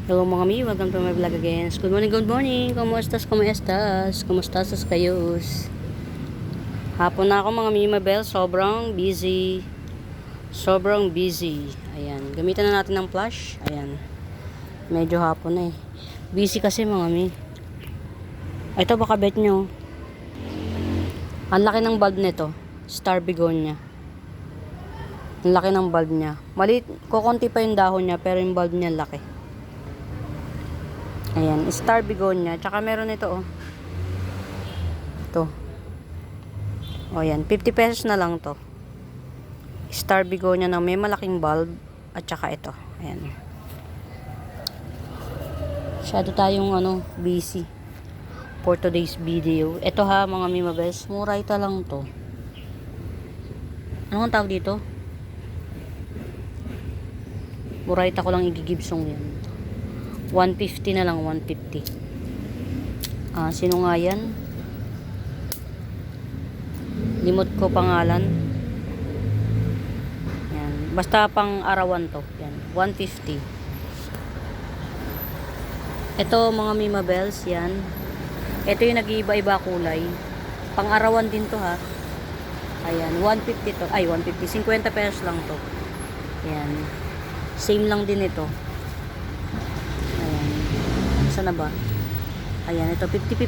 Hello mga mi, welcome to my vlog again. Good morning, good morning. Kumuestas, kumuestas? Kumuestas kayos? Hapon na ako mga mi, Mabel. Sobrang busy. Sobrang busy. Ayan. Gamitan na natin ng flash. Ayan. Medyo hapon na eh. Busy kasi mga mi. Ito baka bet nyo. Ang laki ng bulb nito. Star begonia. Ang laki ng bulb niya. Maliit, kukunti pa yung dahon niya pero yung bulb niya laki. Ayan, star begonia. Tsaka meron ito, oh. Ito. O, yan. 50 pesos na lang to. Star begonia na may malaking bulb. At tsaka ito. Ayan. Masyado tayong, busy. For today's video. Ito ha, mga mimabes. Murayta lang to. Ano ang tawag dito? Murayta ko lang igigibsong yan. 150 na lang, 150. Sino nga yan? Limot ko pangalan. Yan. Basta pang arawan to. Yan. 150. Ito mga Mima Bells. Yan. Ito yung nag-iiba-iba kulay. Pang arawan din to ha. Ayan. 150 to. Ay, 150. 50 pesos lang to. Yan. Same lang din ito. Sana ba? Ayan, ito 50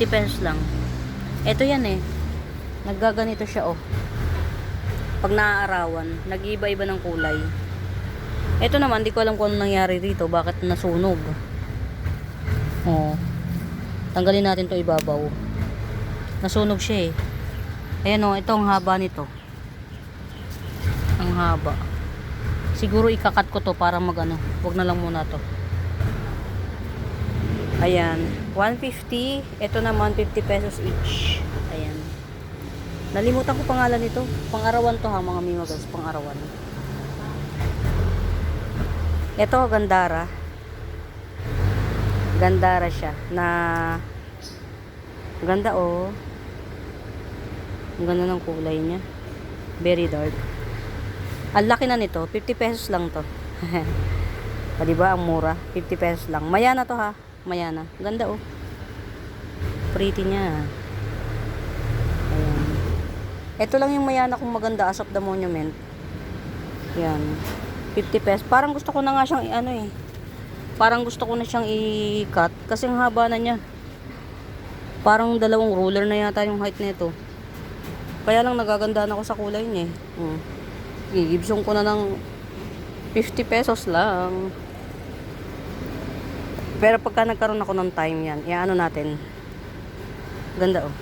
pesos lang. Ito yan eh. Naggaganito siya oh. Pag naaarawan, nag-iiba-iba ng kulay. Ito naman, di ko alam kung ano nangyari rito. Bakit nasunog? Oh. Tanggalin natin 'to ibabaw. Nasunog siya eh. Ayan oh, ito ang haba nito. Ang haba. Siguro ikakat ko to para magano. Wag na lang muna to. Ayan, 150. Ito naman 50 pesos each. Ayan. Nalimutan ko pangalan nito. Pang-arawan to ha, mga mimagas, pang-arawan. Ito gandara. Gandara siya na ganda oh. Ang ganda ng kulay niya. Very dark. Ang laki na nito, 50 pesos lang to. O diba, ang mura, 50 pesos lang. Maya na to ha. Mayana. Ganda oh. Pretty niya. Ayan. Ito lang yung mayana kong maganda as of the monument. Yan. 50 pesos. Parang gusto ko na nga siyang Parang gusto ko na siyang i-cut. Kasi ang haba na niya. Parang dalawang ruler na yata yung height nito. Kaya lang nagagandahan ako sa kulay niya eh. Gigibsong ko na ng 50 pesos lang. Pero pagka nagkaroon ako ng time yan, iaano natin. Ganda oh.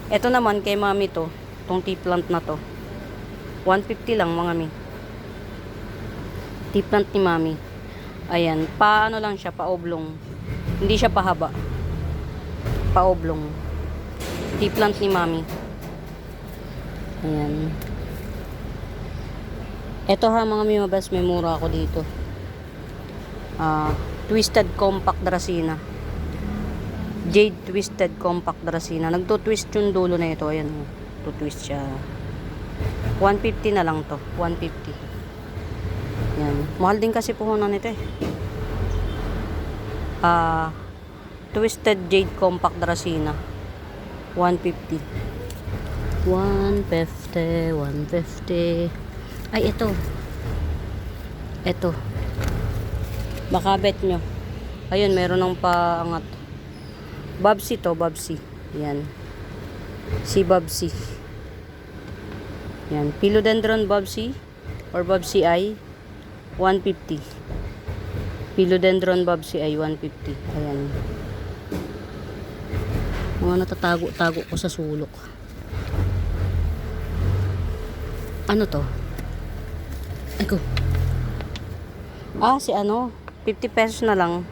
Ito naman kay mami to. Itong tea plant na to. 150 lang mga mi. Tea plant ni mami. Ayan. Paano lang siya, paoblong. Hindi siya pahaba. Paoblong. Tea plant ni mami. Ayan. Ito ha mga mi mabas, may mura ako dito. Twisted Compact Dracena. Jade Twisted Compact Dracena. Nagto-twist yung dulo na ito. Ayan. To-twist siya. 150 na lang to. 150. Yan. Mahal din kasi puhunan nito eh. Twisted Jade Compact Dracena. 150. 150. 150. Ay, ito. Ito. Baka bet nyo. Ayun, meron ng paangat. Babsi to, Babsi. Yan. Si Babsi. Yan. Philodendron Babsi or Babsi I 150. Philodendron Babsi I 150. Ayan. Mga natatago-tago ko sa sulok. Ano to? Eko. Si 50 pesos na lang.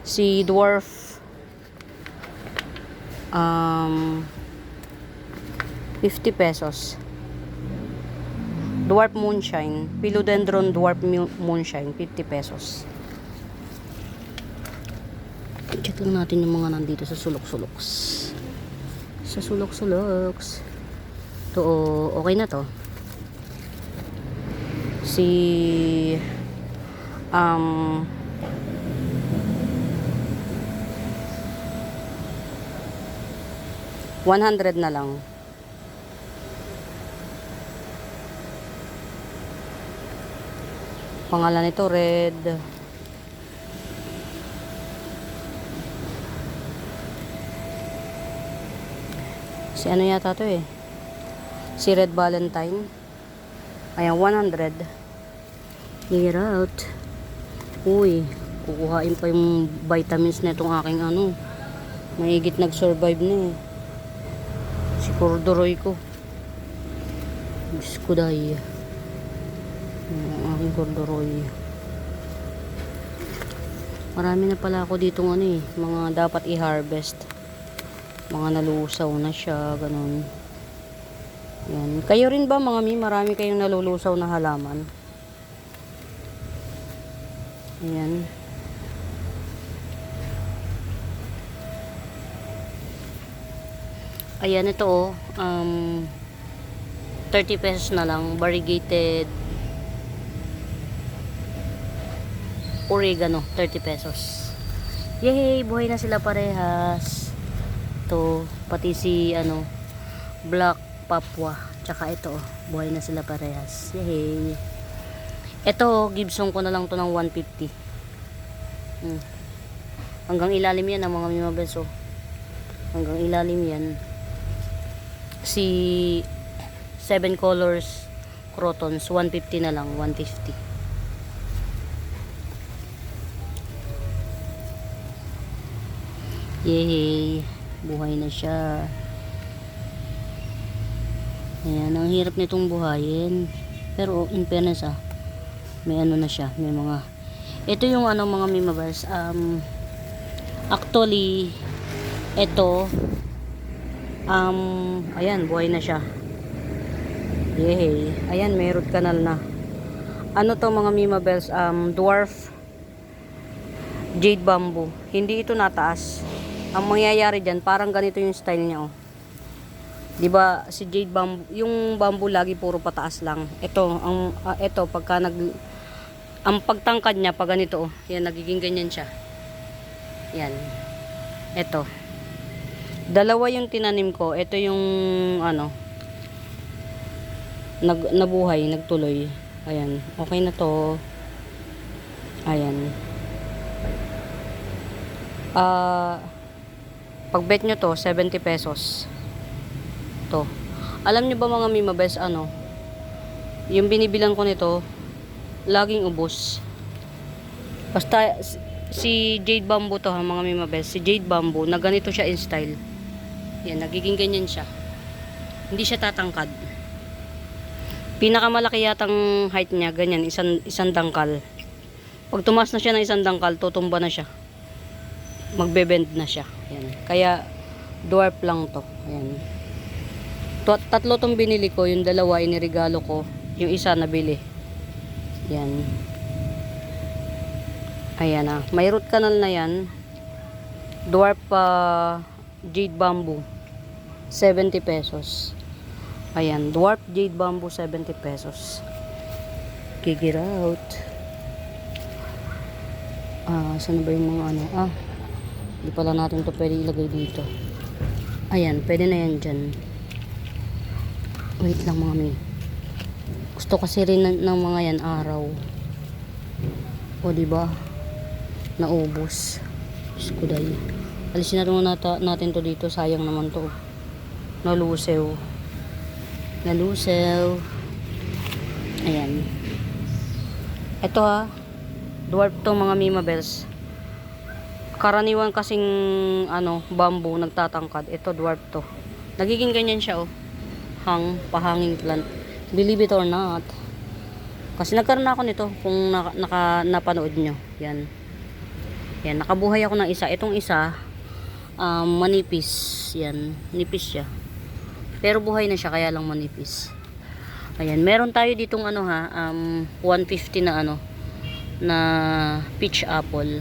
Si dwarf 50 pesos. Dwarf moonshine. Philodendron dwarf moonshine 50 pesos. Check lang natin yung mga nandito sa sulok-suloks. Sa sulok-suloks. Ito okay na to. Si $100 na lang. Pangalan nito red. Si ano yata to eh. Si Red Valentine. Ayan, 100. Get out. Uy, kukuhain pa yung vitamins na itong aking ano. Mahigit nag-survive na eh. Si corduroy ko. Diyos ko dahi. Ang aking corduroy. Marami na pala ako ditong ano eh. Mga dapat i-harvest. Mga nalusaw na siya. Ganun. Yan. Kayo rin ba mga mi? Marami kayong nalulusaw na halaman. Ayan. Ayan, ito oh. 30 pesos na lang. Variegated oregano. 30 pesos. Yay! Buhay na sila parehas. Ito. Pati si ano, black papua. Tsaka ito oh. Buhay na sila parehas. Yay! Ito, Gibson ko na lang to ng 150. Hanggang ilalim yan ang mga mimabes oh. Hanggang ilalim yan. Si 7 colors crotons 150 na lang, 150. Yay, buhay na siya. Ayan, ang hirap nitong buhayin. Pero in fairness may ano na siya, may mga ito yung ano mga mimabers. Actually ito ayan, buhay na siya. Yay. Ayan, may root canal na. Ano to mga mimabels? Dwarf jade bamboo. Hindi ito nataas. Ang mangyayari dyan, parang ganito yung style niya oh. Diba si jade bamboo, yung bamboo lagi puro pataas lang. Ito, ito pagka ang pagtangkad niya pag ganito oh. Yan, nagiging ganyan siya. Yan. Ito. Dalawa yung tinanim ko. Ito yung ano nabuhay, nagtuloy. Ayan. Okay na to. Ayan. Pag bet nyo to, 70 pesos. To. Alam nyo ba mga mimabes ano? Yung binibilang ko nito, laging ubos. Basta si jade bamboo to ha mga mimabes. Si jade bamboo, na ganito siya in style. Yan, nagiging ganyan siya. Hindi siya tatangkad. Pinakamalaki yatang height niya, ganyan, isang dangkal. Pag tumaas na siya ng isang dangkal, tutumba na siya. Magbe-bend na siya. Yan. Kaya, dwarf lang to. Ayan. Tatlo tong binili ko, yung dalawa inirigalo ko, yung isa nabili. Yan. Ayan na. May root canal na yan. Dwarf jade bamboo. 70 pesos. Ayan, dwarf jade bamboo 70 pesos. Figure out. Saan ba yung mga ano? Hindi pala natin to pwede ilagay dito. Ayan, pwede na yan dyan. Wait lang mga may. Gusto kasi rin ng mga yan araw. O diba? Naubos. Skuday. Alisin natin to dito. Sayang naman to. Nalusew. Ayan. Ito dwarf to mga mimabels. Karaniwan kasing ano, bamboo nagtatangkad. Ito dwarf to. Nagiging ganyan siya oh. Pahanging plant. Believe it or not. Kasi nagkaroon ako nito kung napanood nyo. Yan. Yan, nakabuhay ako ng isa. Itong isa manipis. Yan, nipis siya. Pero buhay na siya kaya lang manipis. Ayan, meron tayo ditong ano 150 na ano na peach apple.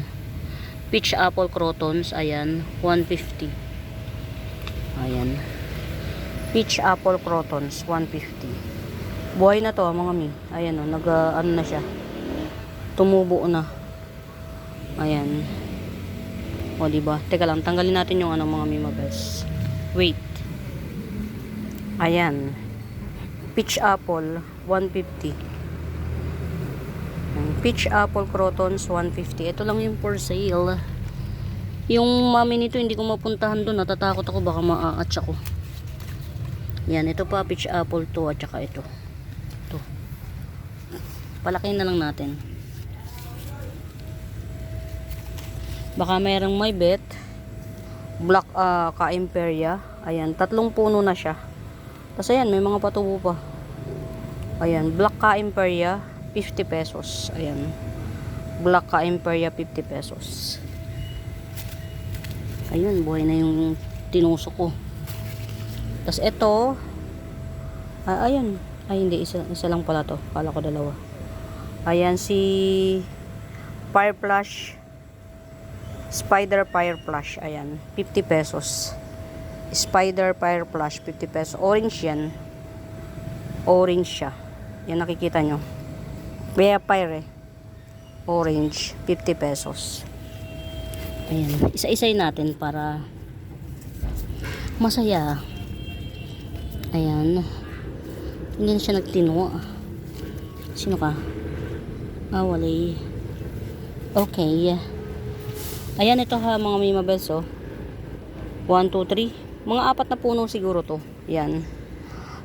Peach apple crotons, ayan, 150. Ayan. Peach apple crotons, 150. Buhay na to mga mi. Ayan ano na siya. Tumubo na. Ayan. O, diba? Teka lang, tanggalin natin yung ano mga Mimabels. Wait. Ayan. Peach apple, 150. Peach apple crotons, 150. Ito lang yung for sale. Yung mami nito, hindi ko mapuntahan doon. Natatakot ako, baka maa-atch ako. Yan, ito pa, peach apple to, at saka ito. Ito. Palakihin na lang natin. Baka mayroong may bet. Black ka-imperia. Ayan, 3 puno na siya. Tapos ayan, may mga patubo pa. Ayan, black ka-imperia, 50 pesos. Ayan. Black ka-imperia, 50 pesos. Ayun, buhay na yung tinusok ko. Tapos ito, ayan. Ay, hindi, isa lang pala to. Kala ko dalawa. Ayan, si Fire Flash. Spider Fire Flash. Ayan, 50 pesos. Spider Fire Flash, 50 pesos. Orange yan. Orange siya. Yan, nakikita nyo. Fire Orange, 50 pesos. Ayan, isa-isay natin para masaya. Ayan. Hindi na siya nagtino. Sino ka? Walay. Okay. Ayan, ito ha mga Mimabels, oh. 1, 2, 3. Mga 4 na puno siguro to. Yan.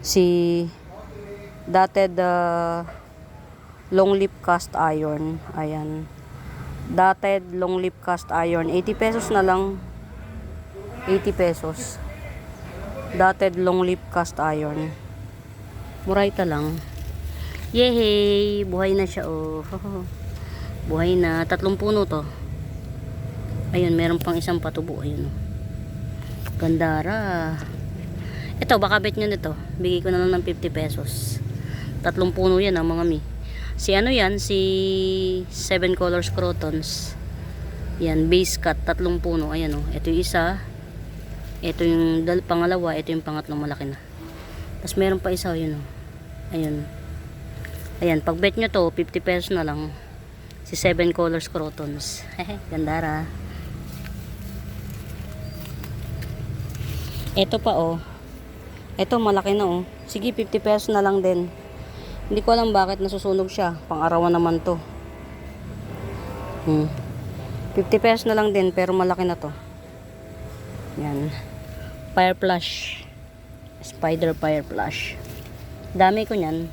Si dotted long lip cast iron. Ayan. Dotted long lip cast iron. 80 pesos na lang. 80 pesos. Dotted long lip cast iron. Murayta lang. Yehey! Buhay na siya, oh. Buhay na. 3 puno to. Ayun, meron pang isang patubo. Ayun, oh. Gandara. Ito, baka bet nyo nito. Bigay ko na lang ng 50 pesos. 3 puno yan, mga mi. Si ano yan? Si 7 colors crotons. Yan, base cut. 3 puno. Ayan, oh. Ito yung isa. Ito yung pangalawa. Ito yung pangatlong malaki na. Tapos meron pa isa. Yun, oh. Ayun. Ayan, pag bet nyo to, 50 pesos na lang. Si 7 colors crotons. Hehe, gandara. Ito pa, oh. Ito malaki na, oh. Sige, 50 pesos na lang din. Hindi ko alam bakit nasusunog siya. Pang-arawan naman to. 50 pesos na lang din, pero malaki na to. Yan. Fire Flash. Spider Fire Flash. Dami ko niyan.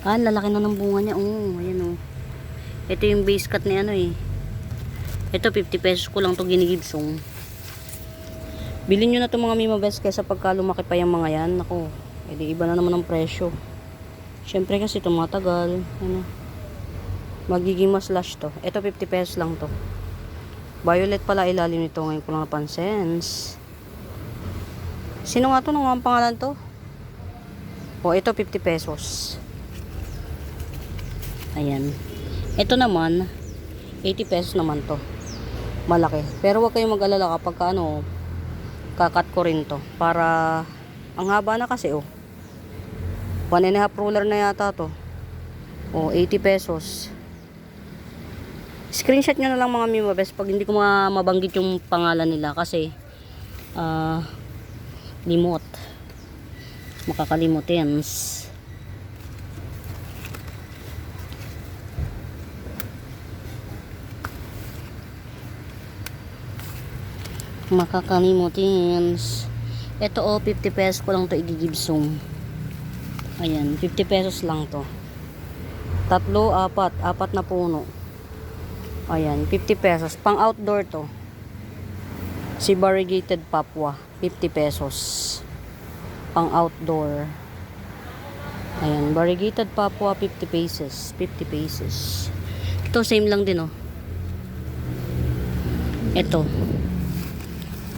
Lalaki na ng bunga niya. Oh, ayan, oh. Ito yung base cut ni ano, eh. Ito, 50 pesos ko lang to ginigibsong. Bilhin nyo na itong mga Mimabels kaysa pagka lumaki pa yung mga yan. Ako, edi iba na naman ang presyo. Syempre kasi tumatagal. Ano, magiging mas lash to. Ito 50 pesos lang to. Violet pala ilalim nito. Ngayon ko lang napansin. Sino nga to? Nung ang pangalan to? O, ito 50 pesos. Ayan. Ito naman, 80 pesos naman to. Malaki. Pero huwag kayong mag-alala kapag ano, kakat ko rin to para ang haba na kasi, oh. 1.5 ruler na yata to. 80 pesos. Screenshot nyo na lang mga Mimabels pag hindi ko mabanggit yung pangalan nila kasi limot. Makakalimot yan. Makakalimutin. Ito, 50 pesos ko lang to igigibsong. Ayan, 50 pesos lang to. 3, 4 na puno. Ayan, 50 pesos. Pang outdoor to. Si variegated papua, 50 pesos. Pang outdoor. Ayan, variegated papua, 50 pesos. 50 pesos. Ito, same lang din, oh. Ito.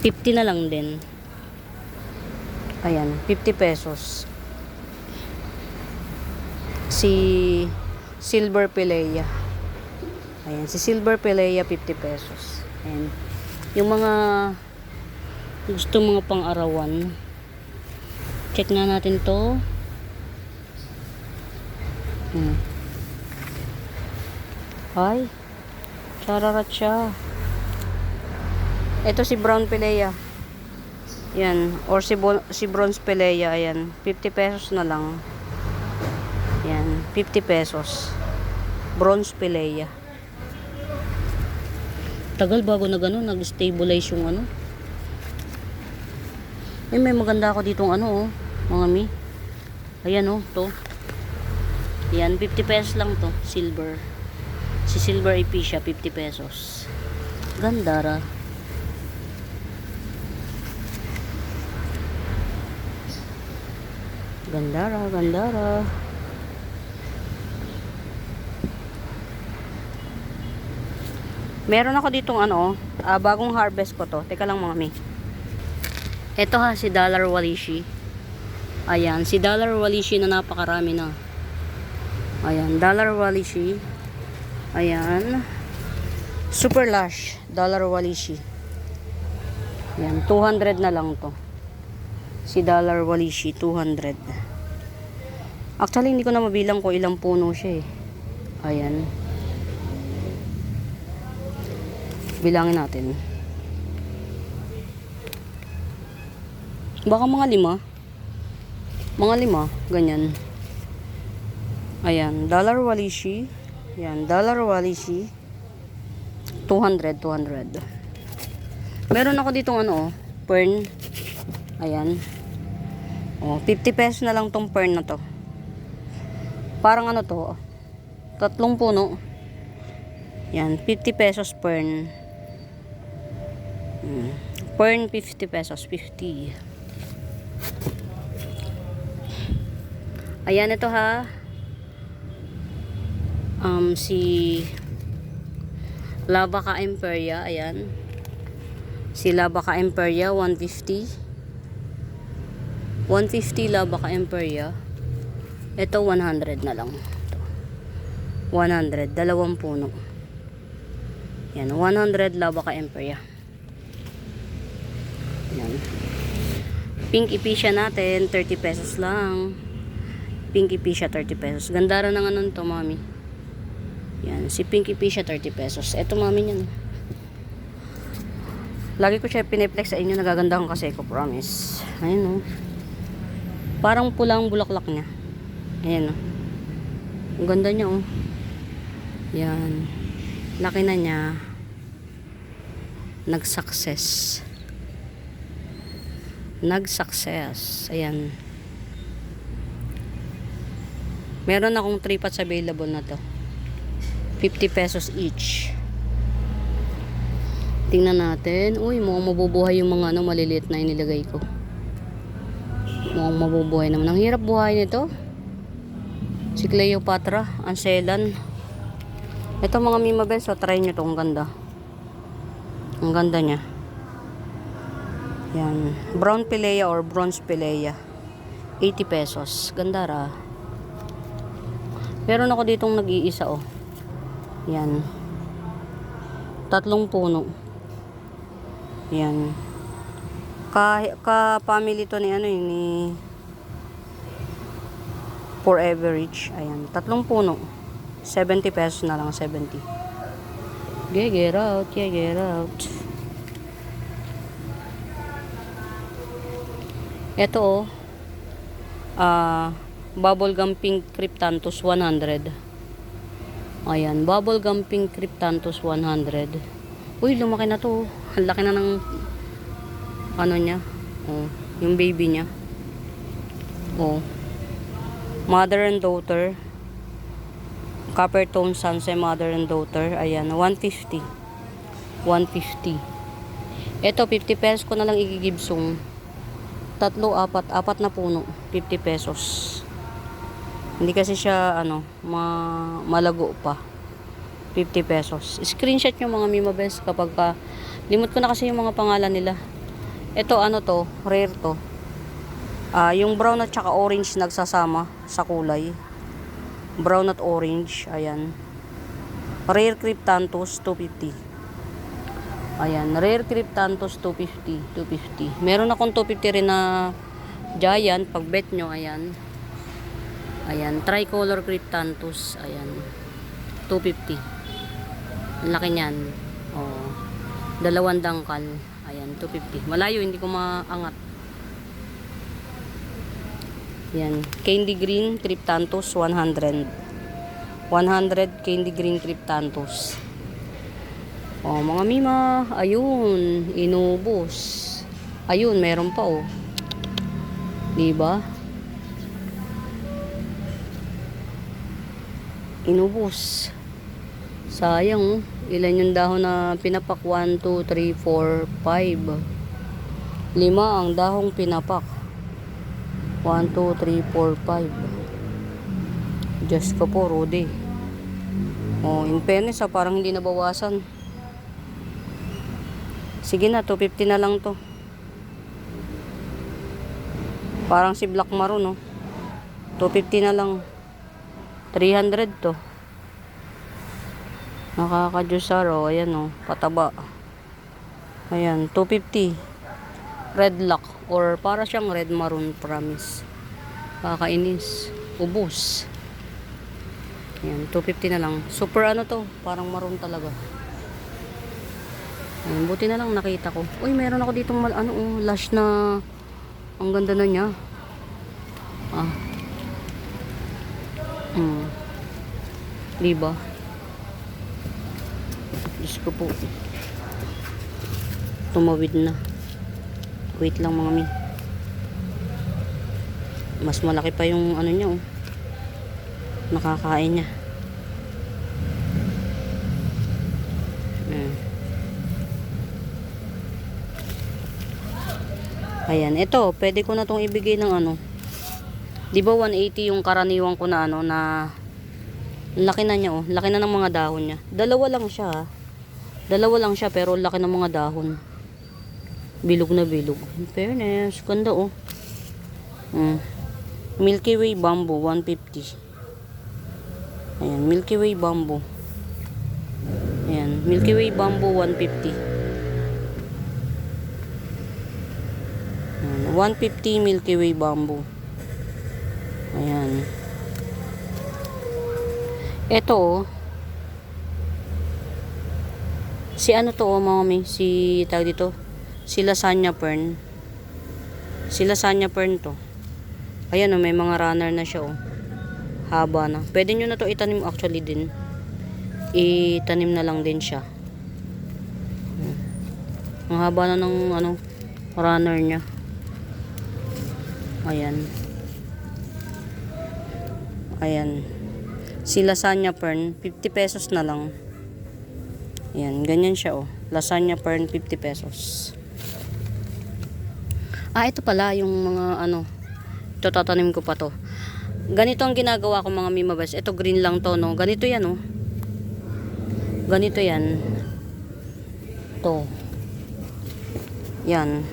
50 na lang din. Ayan, 50 pesos. Si Silver Pelea. Ayan, si Silver Pelea, 50 pesos. Ayan. Yung mga gusto mga pang-arawan. Check na natin to. Ay, Chararat siya. Ito si Brown Pelea. Yan. Or si Bronze Pelea. Ayan. 50 pesos na lang. Yan. 50 pesos. Bronze Pelea. Tagal bago na gano'n. Nag-stabilize yung ano. May maganda ako ditong ano, oh. Mga mi. Ayan, oh. To. Yan. 50 pesos lang to. Silver. Si Silver Epicia. 50 pesos. Gandara. Gandara. Meron ako ditong ano, bagong harvest ko to. Teka lang mga mi. Ito ha, si Dollar Walishi. Ayan, si Dollar Walishi na napakarami na. Ayan, Dollar Walishi. Ayan. Super Lush, Dollar Walishi. Ayan, 200 na lang to. Si Dollar Walishi, 200. Actually, hindi ko na mabilang kung ilang puno siya eh. Ayan. Bilangin natin. Baka mga 5. Mga 5, ganyan. Ayan, Dollar Walishi. Ayan, Dollar Walishi. 200. Meron ako ditong ano, fern. Ayan. Oh, 50 pesos na lang tong fern na to. Parang ano to, 3 puno. Yan, 50 pesos fern. Fern 50 pesos, 50. Ayan ito ha. Si Lavaca Imperia, ayan. Si Lavaca Imperia 150. 150 Lavaca Imperia. Ito 100 na lang. 100, 2 puno. Yan, 100 Lavaca Imperia. Yan. Pink Epicia natin, 30 pesos lang. Pink Epicia 30 pesos. Gandara na nga nun to, mami. Yan, si Pink Epicia 30 pesos. Ito, mami, yan. Lagi ko siya piniplex sa inyo, nagagandahan kasi ko, promise. Ayun, oh. Parang pulang bulaklak niya. Ayan, oh. Ang ganda niya, oh. Yan. Laki na niya. Nag-success. Ayan. Meron akong 3 pots available na to. 50 pesos each. Tingnan natin. Uy, mukhang mabubuhay yung mga ano, maliliit na inilagay ko. Mukhang mabubuhay naman. Ang hirap buhay nito. Si Cleopatra, Ancelan. Ito mga Mimabel, so try nyo to. Ang ganda. Ang ganda niya. Yan. Brown Pelea or Bronze Pelea. 80 pesos. Ganda ra. Meron ako ditong nag-iisa, oh. Yan. 3 puno. Yan. Ka-family to ni ano yun, ni Forever Rich. Ayan. 3 puno. 70 pesos na lang. 70. Get out. Ito, oh. Bubblegum Pink Cryptanthus 100. Ayan, Bubblegum Pink Cryptanthus 100. Uy, lumaki na to. Ang laki na ng ano niya. Oh, yung baby niya. Oh. Mother and daughter. Copper tone sunset, mother and daughter. Ayan, 150. 150. Ito, 50 pesos ko na lang igigibsong. 3, 4 na puno. 50 pesos. Hindi kasi siya ano, malago pa. 50 pesos. Screenshot yung mga Mimabes kapag limot ko na kasi yung mga pangalan nila. Ito ano to, rare to. Yung brown at saka orange nagsasama sa kulay. Brown at orange, ayan. Rare Cryptanthus 250. Ayan, Rare Cryptanthus 250. Meron akong 250 rin na giant, pag bet nyo, ayan. Ayan, tricolor Cryptanthus, ayan. 250. Ang laki niyan. Oh. Dalawang dangkal. Ayan, 250. Malayo, hindi ko maangat. Yan. Candy Green Cryptanthus, 100. 100 Candy Green Cryptanthus. Oh, mga mima. Ayun. Inubos. Ayun, meron pa oh. Diba? Inubos. Sayang oh. Ilan yung dahon na pinapak? 1, 2, 3, 4, 5. 5 ang dahong pinapak. 1, 2, 3, 4, 5. Diyos ko po, Rudy. Oh, in fairness parang hindi nabawasan. Sige na, 250 na lang to. Parang si Black Maroon, no? 250 na lang. 300 to. Nakaka-Diyosaro. Ayan, no? Pataba. Ayan, 250. Red Lock. Or para siyang Red Maroon, promise. Kakainis. Ubus. Ayan, 250 na lang. Super ano to? Parang maroon talaga. Ayan, buti na lang nakita ko. Uy, meron ako ditong lash na ang ganda na niya. Diba? Diyos ko po. Tumawid na. Wait lang mga min. Mas malaki pa yung ano niya oh. Nakakain niya. Ayan, ito, pwede ko na tong ibigay ng ano. 'Di ba 180 yung karaniwan ko na ano na laki na niya oh, laki na ng mga dahon niya. Dalawa lang siya. Dalawa lang siya pero laki ng mga dahon. Bilog na bilog. In fairness, ganda oh. Milky Way Bamboo 150. Ayan, Milky Way Bamboo. Ayan, Milky Way Bamboo 150. 150 Milky Way Bamboo. Ayan. Ito oh. Si ano to oh, mami? Si tawag dito. Si Lasagna Fern. Si Lasagna Fern to. Ayan oh, may mga runner na siya oh. Haba na. Pwede nyo na to itanim actually din. Itanim na lang din siya. Ang haba na ng ano runner niya. Ayan. Ayan. Si Lasagna Fern, 50 pesos na lang. Ayan, ganyan siya oh. Lasagna Fern, 50 pesos. Ito pala yung mga ano. Ito tatanim ko pa to. Ganito ang ginagawa ko mga mimabas. Ito green lang to no. Ganito yan oh. Ganito yan. To. Yan.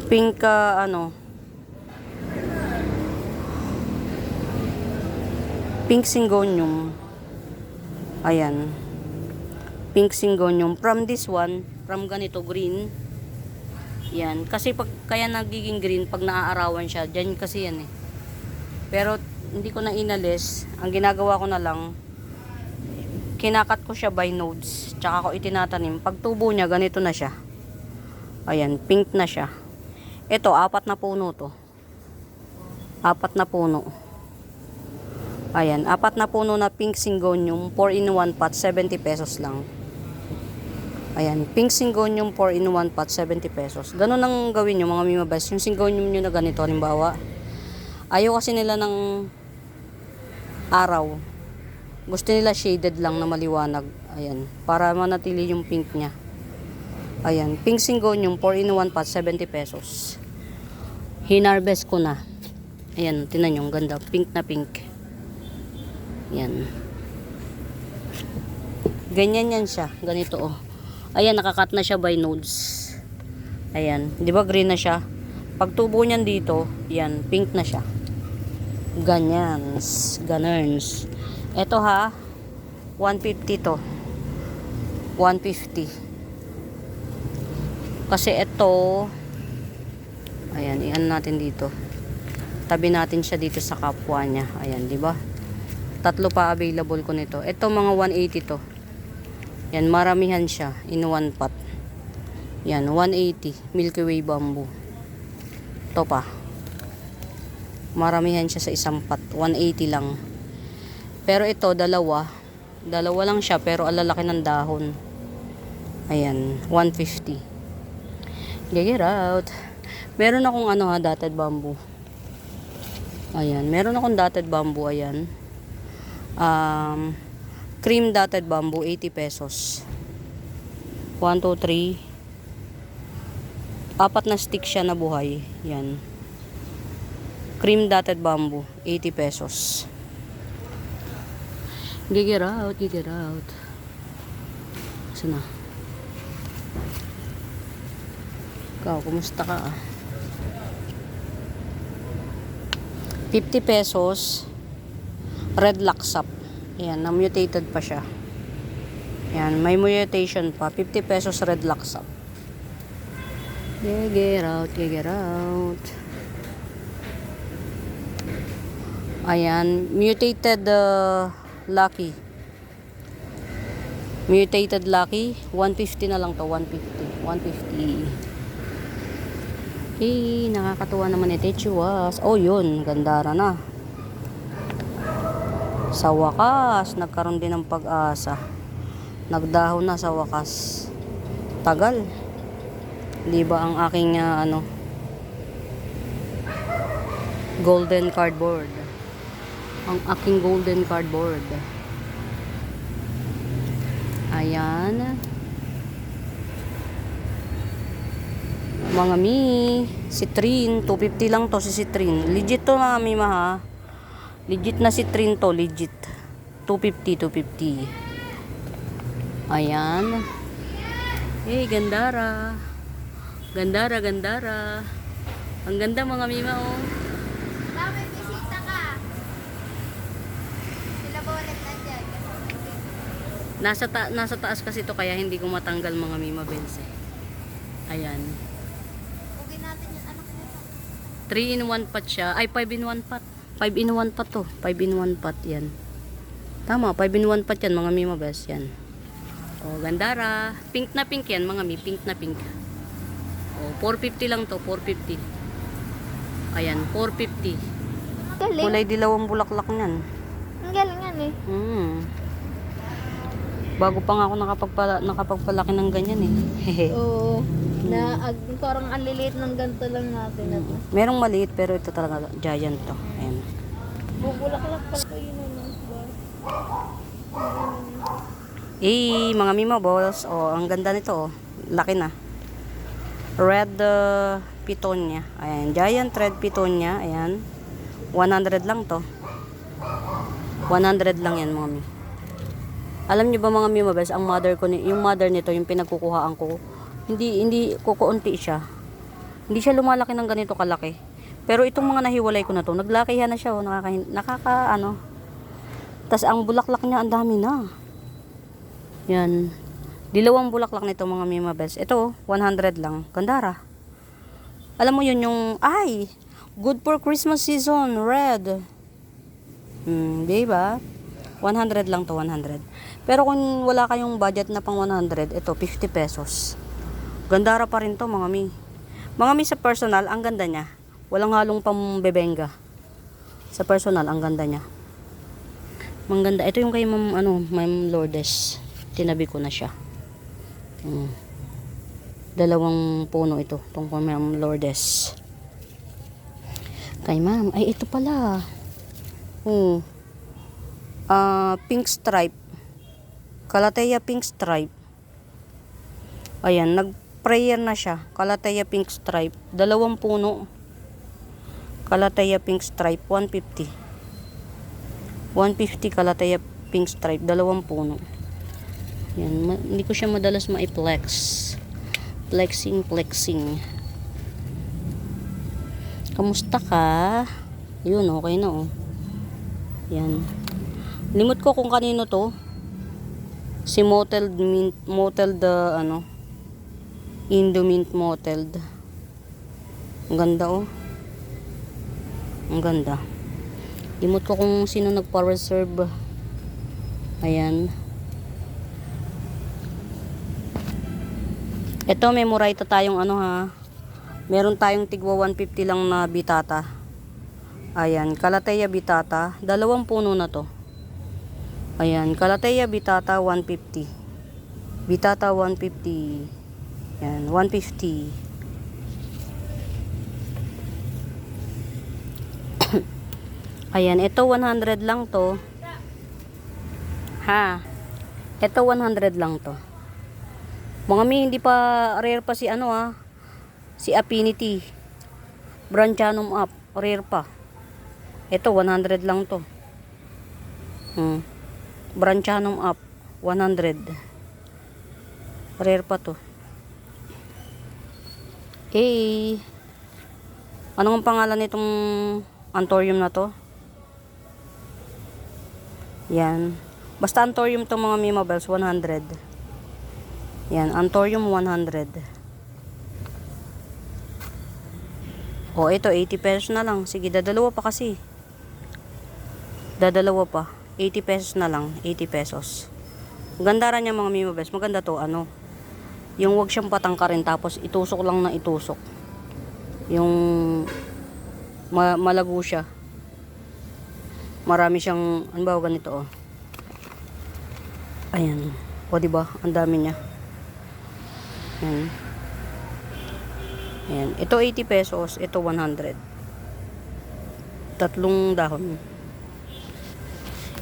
Pink ano. Pink Syngonium. Ayan. Pink Syngonium. From this one, from ganito green. Yan. Kasi pag kaya nagiging green pag naaarawan siya. Diyan kasi yan eh. Pero hindi ko na inalis. Ang ginagawa ko na lang, kinakat ko siya by nodes. Tsaka ko itinatanim. Pag tubo niya, ganito na siya. Ayan. Pink na siya. Ito, 4 na puno to. 4 na puno. Ayan, 4 na puno na Pink Syngonium, 4-in-1 pot, 70 pesos lang. Ayan, Pink Syngonium, 4-in-1 pot, 70 pesos. Ganun ang gawin nyo mga mimabas. Yung Syngonium nyo na ganito, halimbawa. Ayaw kasi nila ng araw. Gusto nila shaded lang na maliwanag. Ayan, para manatili yung pink niya. Ayan, Pink Syngonium, 4-in-1 pot, 70 pesos. Hinarvest ko na. Ayan, tinan nyo, ang ganda. Pink na pink. Ayan. Ganyan yan siya. Ganito oh. Ayan, nakakat na siya by nodes. Ayan. Di ba green na siya? Pag tubo niyan dito, yan, pink na siya. Ganyan. Ganers. Ito ha, 150 to. 150. Kasi ito, ayan, iyan natin dito. Tabi natin siya dito sa kapwa niya. Ayan, di ba? Tatlo pa available ko nito. Ito mga 180 to. Yan, maramihan siya in one pot. Yan, 180 Milky Way bamboo. Ito pa. Maramihan siya sa isang pot. 180 lang. Pero ito, dalawa. Dalawa lang siya pero alalaki ng dahon. Ayan, 150. Get out. Meron akong ano ha, dotted bamboo. Ayan, meron akong dotted bamboo. Ayan. Cream dotted bamboo, 80 pesos. 1, 2, 3. Apat na stick siya na buhay. Yan. Cream dotted bamboo, 80 pesos. Get out, get out. Saan na? Ikaw, kumusta ka? 50 pesos. Red laksap. Ayan, na-mutated pa siya. Ayan, may mutation pa. 50 pesos red laksap. Yeah, get out, yeah, get out. Ayan, mutated lucky. Mutated lucky. 150 na lang to, 150. 150. Eh, nakakatuwa naman ito, chiwas. Oh, yun, gandara na. Sa wakas, nagkaroon din ng pag-asa. Nagdahon na sa wakas. Tagal. Di ba ang aking golden cardboard. Ang aking golden cardboard. Ayan. Mga mi, Citrine, 250 lang to si Citrine. Legit to mga mi ha. Legit na Citrine to, legit. 250. Ayan. Hey, gandara. Gandara. Ang ganda mga mima oh. Dami bisita ka. Sila bolet na dyan. Nasa taas kasi to kaya hindi ko matanggal mga mima bells eh. Ayan. Ugin natin yung anak nito. 3 in 1 pot siya. Ay, 5 in 1 pot. 5 in 1 pot to. 5 in 1 pot yan. Tama, 5 in 1 pot yan mga mima bells yan. Oh, gandara. Pink na pink yan mga mi. Pink na pink. Oh, 450 lang to. 450. Ayan, 450. Galing. Kulay dilaw ang bulaklak niyan. Ang galing yan eh. Bago pa nga ako nakapagpalaki ng ganyan eh. Oo. Parang ang liliit ng ganito lang natin na to. Merong maliit pero ito talaga giant to. Ayan. Bubulaklak pa ito yun. Eh, mga mima balls. Oh, ang ganda nito oh. Laki na. Red pitonia. Ayan, giant red pitonia. Ayan. 100 lang to. 100 lang yan mga mi. Alam niyo ba mga mima balls, ang mother ko yung mother nito, yung pinagkukuhaan ko, hindi kukunti siya. Hindi siya lumalaki ng ganito kalaki. Pero itong mga nahiwalay ko na to, naglakihan na siya oh, nakaka ano. Tas ang bulaklak niya ang dami na. Yan. Dilawang bulaklak nito mga mima bells. Ito 100 lang. Gandara. Alam mo yun yung ay, good for Christmas season, red. Diba? 100 lang to, 100. Pero kung wala kayong budget na pang 100, ito 50 pesos. Gandara pa rin to mga mi. Mga mi sa personal, ang ganda niya. Walang halong pambebenga. Sa personal, ang ganda niya. Mangganda. Ito yung kay Ma'am Lourdes. Tinabi ko na siya. Dalawang puno ito. Itong kay Ma'am Lourdes. Kay Ma'am. Ay, ito pala. Pink stripe. Calathea pink stripe. Ayan, nag-prayer na siya. Calathea pink stripe. Dalawang puno. Calathea pink stripe. 150. 150 Calathea pink stripe. Dalawang puno. Yan. Hindi ko siya madalas ma-flex. Flexing. Kamusta ka? Yun, okay na oh. Yan. Limot ko kung kanino to. Si Mottled Indomint Mottled. Ang ganda oh. Ang ganda. Limot ko kung sino nagpa-reserve. Ayan. Ito, may Murayta tayong ano ha. Meron tayong tigwa 150 lang na bitata. Ayan, Calathea bitata. 2 puno na to. Ayan, Calathea bitata 150. Bitata 150. Ayan, 150. Ayan, ito 100 lang to. Ha. Ito 100 lang to. Mga mi, hindi pa rare pa si ano ha. Si Affinity. Branchanum up. Rare pa. Ito 100 lang to. Branchanum up. 100. Rare pa to. Eh. Anong pangalan nitong anthurium na to? Yan. Basta anthurium to mga Mimabels, 100. Yan, anthurium 100. O, ito, 80 pesos na lang. Sige, dadalawa pa kasi. Dadalawa pa. 80 pesos na lang. 80 pesos. Ganda rin niya mga Mimabels. Maganda to, ano. Yung wag siyang patangkarin tapos itusok lang na itusok. Yung malago siya. Marami siyang, ano ba ganito oh. Ayan. O diba? Ang dami niya. Ayan. Ayan. Ito 80 pesos. Ito 100. Tatlong dahon.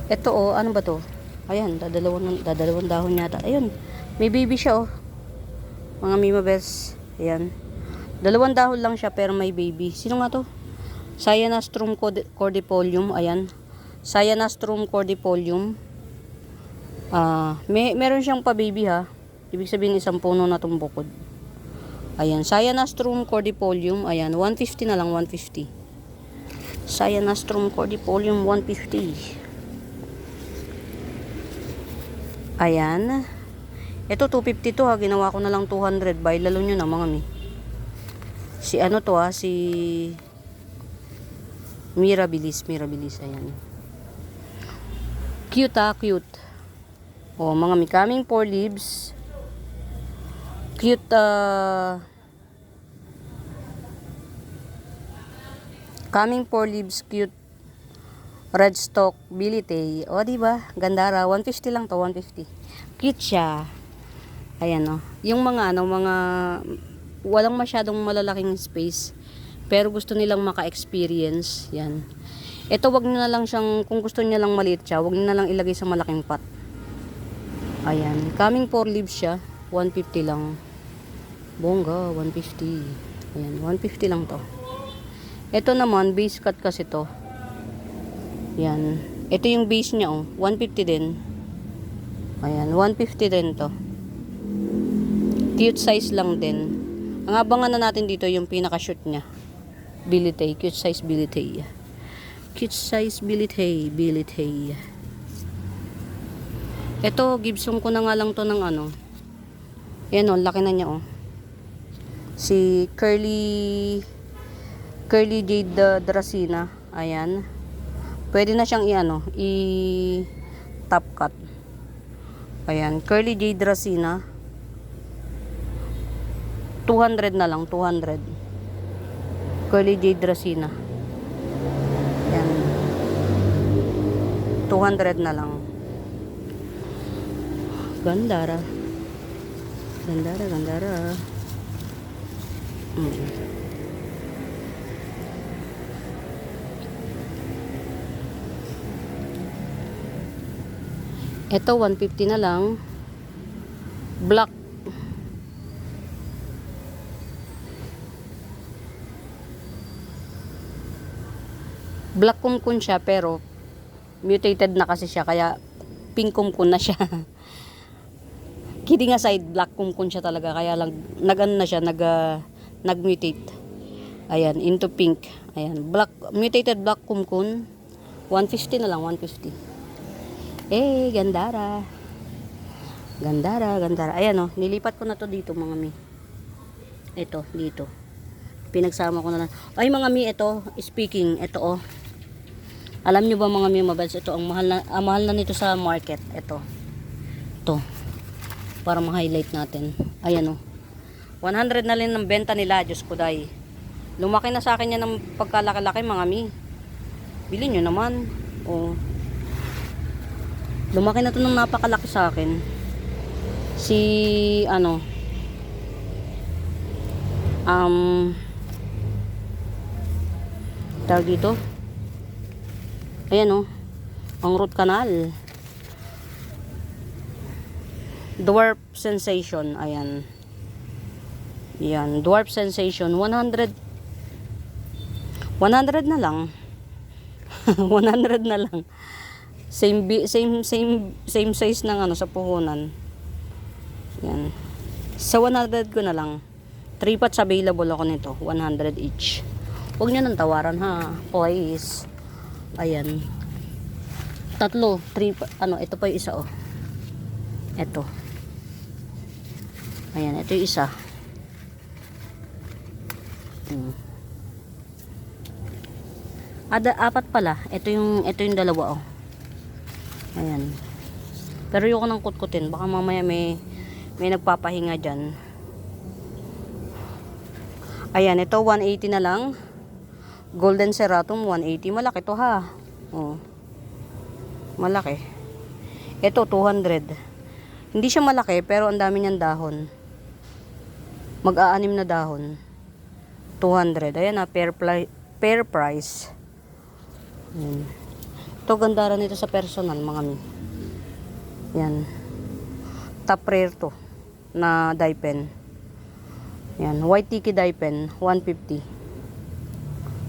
Ito oh. Ano ba to? Ayan. Dadalawang dahon yata. Ayun. May baby siya oh. Mga Mimabels. Ayan. 2 dahon lang siya pero may baby. Sino nga to? Cyanastrum cordifolium. Ayan. Cyanastrum cordifolium. Meron siyang pa-baby ha. Ibig sabihin isang puno na itong bukod. Ayan. Cyanastrum cordifolium. Ayan. 150 na lang. 150. Cyanastrum cordifolium 150. Ayan. Ito 250 to ha. Ginawa ko na lang 200. Bailalo nyo na mga mi. Si ano to ha. Si Mirabilis. Ayan. Cute ha. Cute. O mga mi. Coming 4 leaves. Cute coming 4 leaves. Cute. Red stalk. Bilitay. O diba? Gandara. 150 lang to. 150. Cute siya. Ayan o. Yung mga ano. Walang masyadong malalaking space. Pero gusto nilang maka-experience. Yan. Ito wag niyo na lang siyang, kung gusto niya lang maliit siya, wag niyo na lang ilagay sa malaking pot. Ayan. Coming 4 leaves siya. 150 lang. Bongga. 150. Ayan. 150 lang to. Ito naman, base cut kasi to. Yan. Ito yung base niya oh. 150 din. Ayan. 150 din to. Cute size lang din. Ang abangan na natin dito yung pinaka-shoot niya. Bilitay. Cute size bilitay. Cute size bilitay. Ito, Gibson ko na nga lang to ng ano. Yan o, laki na niya o. Si Curly Jade Dracena. Ayan. Pwede na siyang top cut. Ayan, Curly Jade Dracena. 200 na lang, 200. Curly Jade Dracena. Ayan. 200 na lang. Gandara. Ito 150 na lang. Black. Black kumkun siya pero mutated na kasi siya kaya pink kumkun na siya. Kidding aside, black kumkun siya talaga kaya lang nag-mutate. Ayan, into pink. Ayan, mutated black kumkun. 150 na lang, 150. Gandara. Ayan oh, nilipat ko na to dito mga mi. Ito, dito. Pinagsama ko na lang. Ay mga mi, ito, speaking, ito oh. Alam nyo ba mga mimabels, ito ang mahal na nito sa market. Ito. Para ma-highlight natin. Ayan o. 100 na rin ng benta nila. Diyos ko day. Lumaki na sa akin yan ng pagkalaki-laki mga mi. Bilhin nyo naman. O. Lumaki na to ng napakalaki sa akin. Tawag dito. Ayan o. Ang root canal. Dwarf Sensation. Ayan. Yan. Dwarf Sensation. 100 na lang. 100 na lang. Same size ng sa puhunan. Yan. Sa 100 ko na lang. 3 pots available ako nito. 100 each. Huwag nyo nang tawaran ha. Please. Ayan. 3. Ito pa yung isa oh. Ito. Ayan, ito yung isa. Apat pala. Ito yung dalawa oh. Ayan. Pero yung ko nang kutkutin. Baka mamaya may nagpapahinga dyan. Ayan, ito 180 na lang. Golden Ceratum 180. Malaki to ha. Oh. Malaki. Ito 200. Hindi siya malaki pero ang dami niyang dahon. Mag-aanim na dahon. 200. Ayan na, fair price. Ito ganda rin ito sa personal mga mi. Yan. Top rare to na dye pen. Yan, white tiki dye pen 150.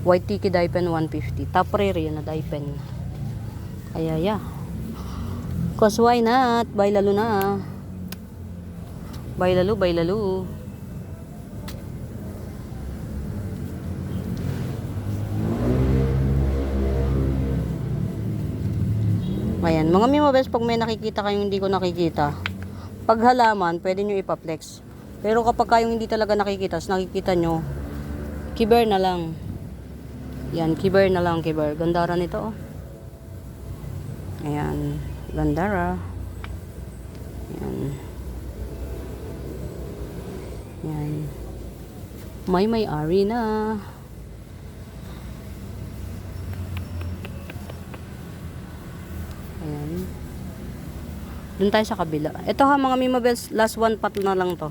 White tiki dye pen 150. Top rare yan na dye pen. Kaya yeah. Cause why not? Buy lalo na. Buy lalo. Ayan, mga mimabes, pag may nakikita kayong hindi ko nakikita, pag halaman, pwede nyo ipaplex. Pero kapag kayong hindi talaga nakikita, nakikita nyo, kiber na lang. Yan, kiber na lang, kiber. Gandara nito, oh. Ayan, gandara. Ayan. Ayan. May-ari na. Ayan. Doon tayo sa kabila. Ito ha mga mimabels, last one pot na lang to.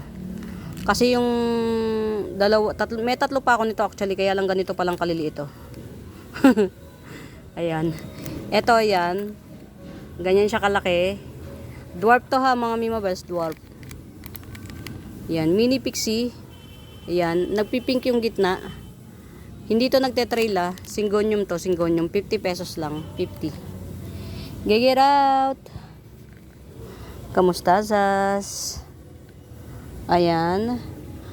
Kasi yung may tatlo pa ako nito actually, kaya lang ganito pa lang kaliliit ito. Ayan. Ito yan. Ganyan siya kalaki. Dwarf to ha mga mimabels, dwarf. Ayan, mini pixie. Ayan, nagpipink yung gitna. Hindi to nagtetrail ha. Syngonium to, syngonium. 50 pesos lang. 50. Get out. Kamusta sas? Ayan.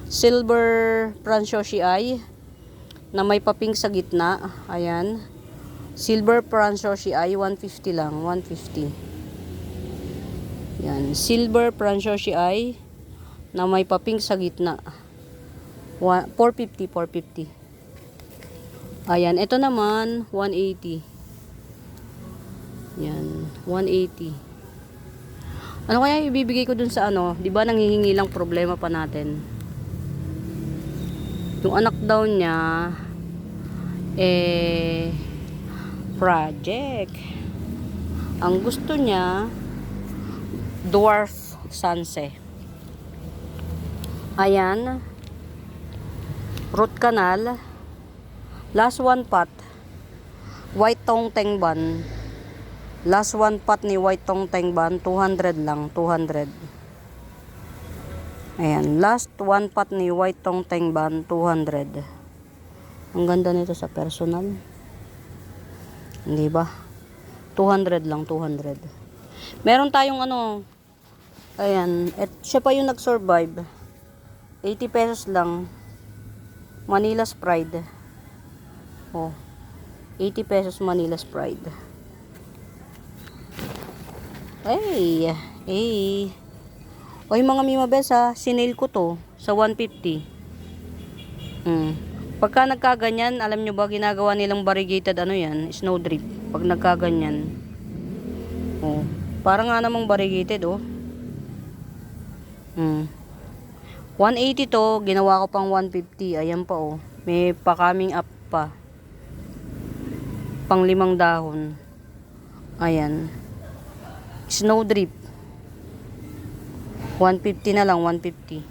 Silver Franshoshi Eye na may papink sa gitna. Ayan. Silver Franshoshi Eye 150 lang, 150. Yan, Silver Franshoshi Eye na may papink sa gitna. 450. Ayan, ito naman 180. Yan, 180. Ano kaya ibibigay ko dun sa 'di ba nanghihingi lang, problema pa natin. Yung anak daw niya project. Ang gusto niya dwarf sanse. Ayan. Root canal. Last one pot. White tong tengban. Last one pot ni White Tong Tengban, 200 lang, 200. Ayan, last one pot ni White Tong Tengban, 200. Ang ganda nito sa personal. Hindi ba? 200 lang, 200. Meron tayong ayan, siya pa yung nag-survive. 80 pesos lang. Manila's Pride. Oh, 80 pesos Manila's Pride. Hey. Oy mga mimabes ha, sinail ko to sa 150. Pagka nagkaganyan, alam nyo ba ginagawa nilang variegated yan, snow drip. Pag nagkaganyan. Oh. Parang nga namang variegated, oh. 180 to, ginawa ko pang 150. Ayan pa, oh. May pa-coming up pa. Pang 5 dahon. Ayan. Snowdrip. 150 na lang, 150.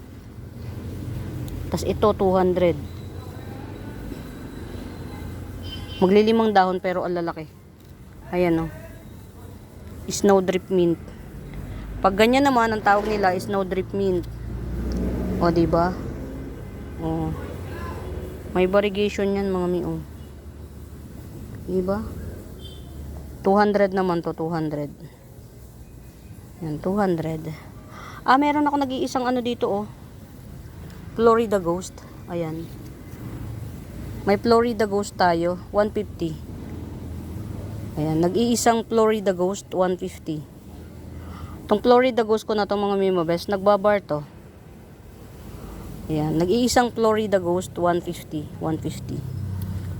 Tapos ito, 200. Maglilimang dahon pero ang lalaki. Ayan, oh. Snowdrip mint. Pag ganyan naman, ang tawag nila is Snowdrip mint. O, diba? O. May variegation yan, mga mi, o. Diba? 200 naman to, 200. Yan, 200. Ah, meron ako nag-iisang ano dito, oh. Florida Ghost. Ayan. May Florida Ghost tayo, 150. Ayan, nag-iisang Florida Ghost, 150. Itong Florida Ghost ko na to, mga Mimo Best, nagbabar to. Ayan, nag-iisang Florida Ghost, 150. 150.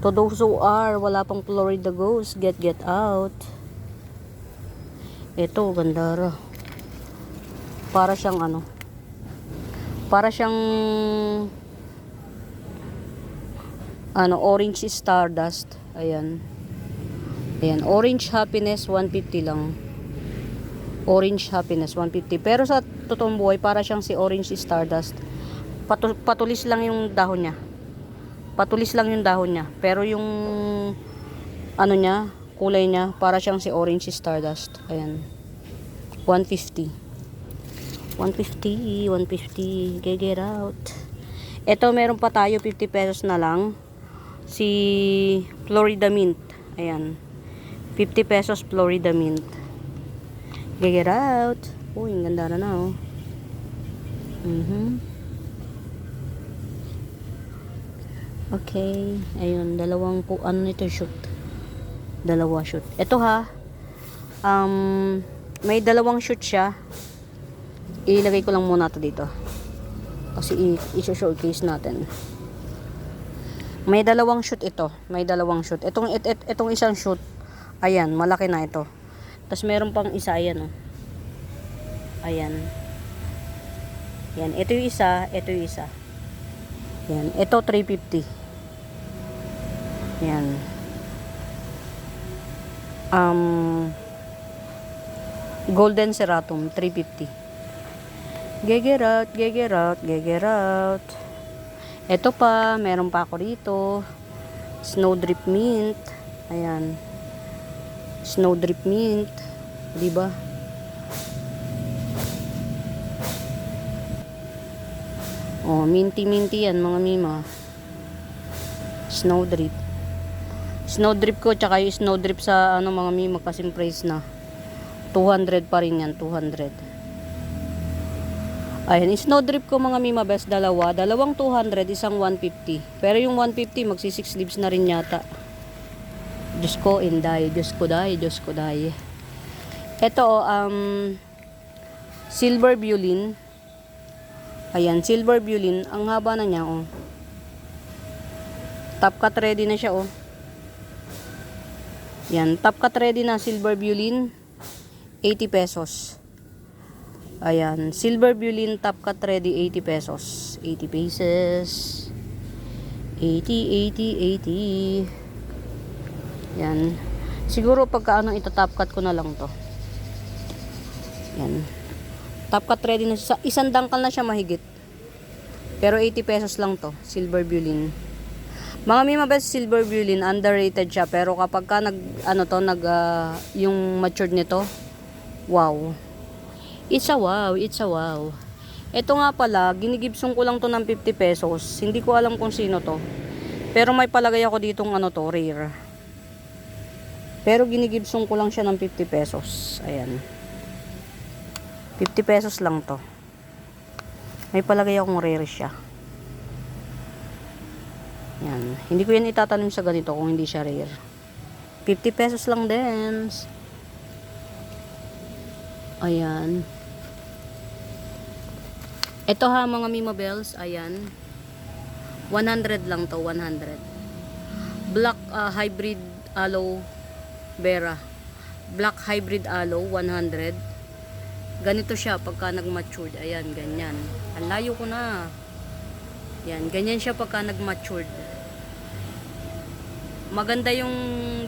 To those who are, wala pang Florida Ghost, get out. Ito, gandara. Para siyang ano, para siyang ano, orange stardust. Ayan. Ayan, orange happiness, 150 lang. Orange happiness, 150. Pero sa totoong buhay, para siyang si orange stardust. Patulis lang yung dahon niya. Patulis lang yung dahon niya. Pero yung ano niya, kulay niya, para siyang si orange stardust. Ayan. 150. 150, 150. Get out. Ito, meron pa tayo, 50 pesos na lang. Si Florida Mint. Ayan. 50 pesos Florida Mint. Get out. Uy, ang ganda na, oh. Okay. Ayun, dalawang po, ano nito, shoot. Dalawa shoot. Ito ha. May dalawang shoot siya. Ilagay ko lang muna to dito. Kasi i-showcase natin. May dalawang shoot ito. May dalawang shoot. Itong isang shoot. Ayan, malaki na ito. Tapos meron pang isa, ayan, oh. Ayan. Yan, ito yung isa, ito yung isa. Yan, ito 350. Yan. Golden Ceratum 350. Gegerot. Ito pa, meron pa ako rito. Snowdrip Mint. Ayan. Snowdrip Mint. Diba? Oh, minty yan, mga mima. Snowdrip. Snowdrip ko, tsaka yung snowdrip sa, ano, mga mima, kasing price na. 200 pa rin yan, 200. Ayan, snowdrip ko, mga mima best, dalawang 200, isang 150. Pero yung 150, magsi 6 leaves na rin yata. Diyos ko, inday. Diyos ko day. Ito, silver violin. Ayan, silver violin. Ang haba na niya, oh. Top cut ready na siya, oh. Yan, top cut ready na, silver violin. 80 pesos. Ayan, silver violin, top cut ready, 80 pesos. 80 pesos. 80. Yan. Siguro pagka ano, ito top cut ko na lang to. Yan. Top cut ready na siya. Isang dangkal na siya mahigit. Pero 80 pesos lang to. Silver violin. Mga mima best, silver violin. Underrated siya. Pero kapag ka yung matured nito, wow. It's a wow. Ito nga pala, ginigibsong ko lang to ng 50 pesos. Hindi ko alam kung sino to. Pero may palagay ako ditong ano to, rare. Pero ginigibsong ko lang siya ng 50 pesos. Ayan. 50 pesos lang to. May palagay akong rare siya. Yan. Hindi ko yan itatanim sa ganito kung hindi siya rare. 50 pesos lang din. Ayan. Ito ha, mga Mima Bells. Ayan. 100 lang to, 100. Black hybrid aloe Vera. Black hybrid aloe, 100. Ganito siya pagka nag-matured. Ayan, ganyan. Ang layo ko na. Yan, ganyan siya pagka nag-matured. Maganda yung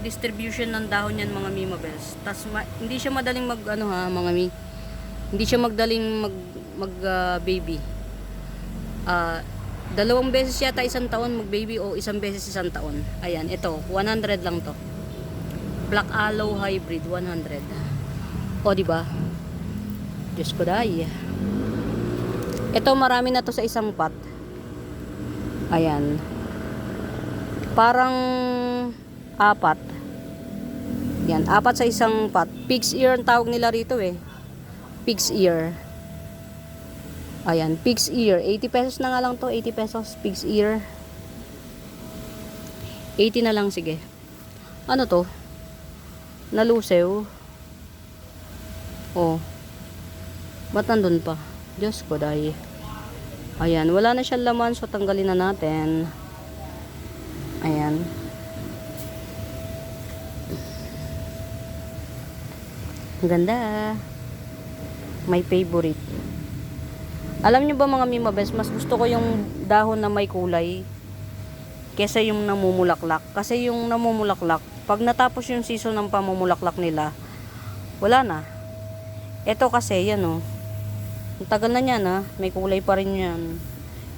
distribution ng dahon yan, mga Mimabels. Tas hindi siya madaling mag ano ha, mga mi. Hindi siya magdaling mag baby. Dalawang beses yata isang taon mag baby o isang beses isang taon. Ayan, ito 100 lang to. Black aloe hybrid 100. O di ba? Diyos ko dai. Ito marami na to sa isang pot. Ayan. Parang apat. Yan, apat sa isang pot. Pig's ear ang tawag nila rito eh. Pig's ear. Ayan, pig's ear. 80 pesos na nga lang to. 80 pesos. Pig's ear. 80 na lang, sige. Ano to? Nalusew. Oh. Ba't nandun pa? Diyos ko dahil. Ayan, wala na siyang laman. So, tanggalin na natin. Ayan. Ang ganda. My favorite. Alam nyo ba mga Mimabels, mas gusto ko yung dahon na may kulay kesa yung namumulaklak. Kasi yung namumulaklak, pag natapos yung season ng pamumulaklak nila, wala na. Ito kasi, yan o. Ang tagal na niyan ha. May kulay pa rin yan.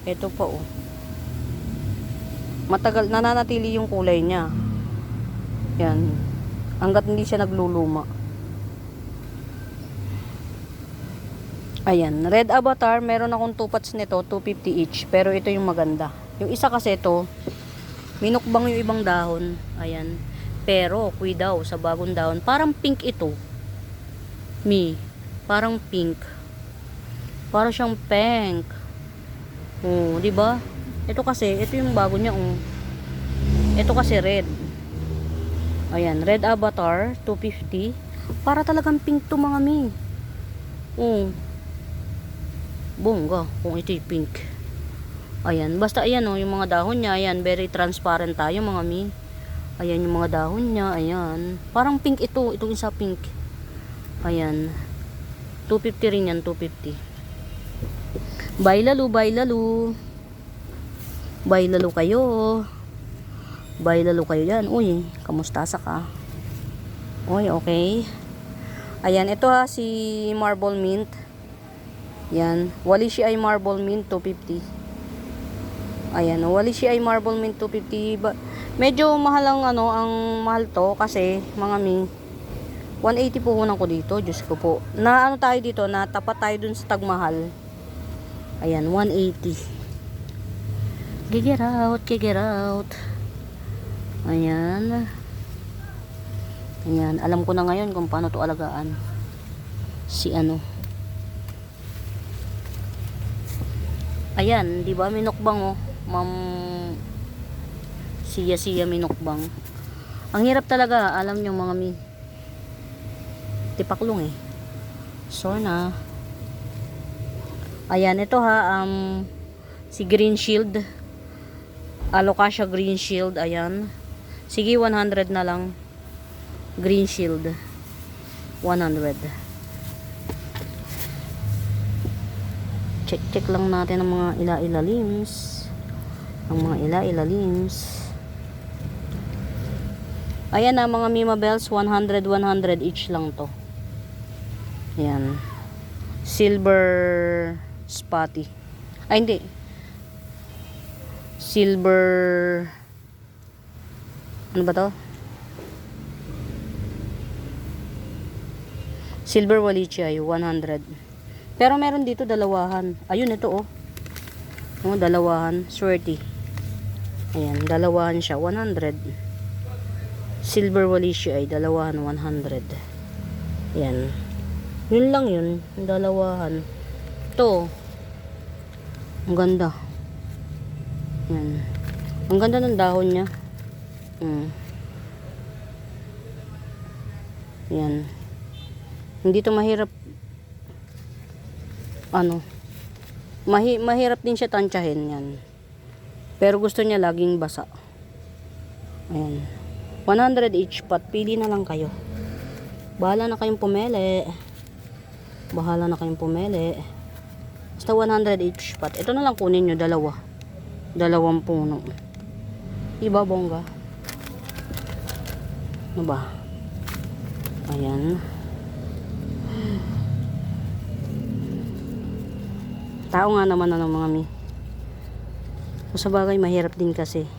Ito pa o. Matagal, nananatili yung kulay niya. Yan. Hanggat hindi siya nagluluma. Ayan. Red Avatar, meron akong 2 pots nito, 250 each. Pero ito yung maganda. Yung isa kasi ito, minukbang yung ibang dahon. Ayan. Pero, kuy daw, sa bagong dahon. Parang pink ito. Parang pink. Parang siyang pink. Oh, di ba? Ito kasi, ito yung bago niya. Oh. Ito kasi red. Ayan, Red Avatar, 250. Para talagang pink to mga mi. Oh. Bongga, kung ito yung pink. Ayan, basta ayan oh, yung mga dahon niya, ayan, very transparent tayo mga mi. Ayan yung mga dahon niya, ayan. Parang pink ito, itong isa pink. Ayan. 250 rin yan, 250. Bye lalo, bye lalo. Bye lalo kayo. Bye lalo kayo yan. Uy, kamusta sa ka? Uy, okay. Ayan, ito ha, si Marble Mint. Yan. Walishi ay Marble Mint, 250. Ayan, Walishi ay Marble Mint, 250. Medyo mahal ang ano, ang mahal to kasi, mga mi, 180 po unang ko dito. Diyos ko po. Na ano tayo dito, na tapat tayo dun sa tagmahal. Ayan, 180. Get out, get out. Ayan. Ayan, alam ko na ngayon kung paano to alagaan. Si ano. Ayan, di ba minukbang oh. Ma'am Siya minukbang. Ang hirap talaga, alam nyo mga mi. Tipaklong eh. Sorna. Ayan, ito ha, si Green Shield. Alocasia Green Shield, ayan. Sige, 100 na lang. Green Shield. 100. Check lang natin ang mga ila-ilalims. Ang mga ila-ilalims. Ayan na, mga Mimabels, 100 each lang to. Ayan. Silver spotty. Ay, hindi. Silver, ano ba to? Silver Walichi 100. Pero meron dito dalawahan. Ayun, ito oh. Oh, dalawahan, swerte. Ayan, dalawahan siya, 100. Silver Walichi ay dalawahan, 100. Ayan. Yun lang yun, dalawahan. Ito. Ang ganda. Yan. Ang ganda ng dahon niya. Yan. Hindi to mahirap ano. Mahirap din siya tansyahin yan. Pero gusto niya laging basa. Ayan. 100 each pot. Pili na lang kayo. Bahala na kayong pumili. Bahala na kayong pumili. Basta 100 each pot. Ito na lang kunin nyo, dalawa. Dalawang puno. Iba, bongga. Ano ba? Ayan. Tao nga naman ano mga mi. So, sa bagay, mahirap din kasi.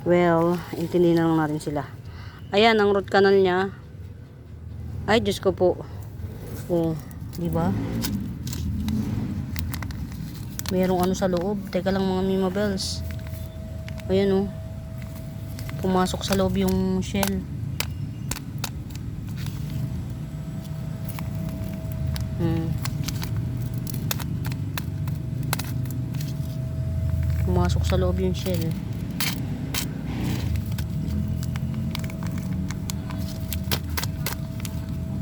Well, intindihin na lang natin sila. Ayan, ang root canal niya. Ay, Diyos ko po. Oh, di ba? Merong ano sa loob. Teka lang mga Mima Bells. Ayan oh. Pumasok sa loob yung shell. Pumasok sa loob yung shell.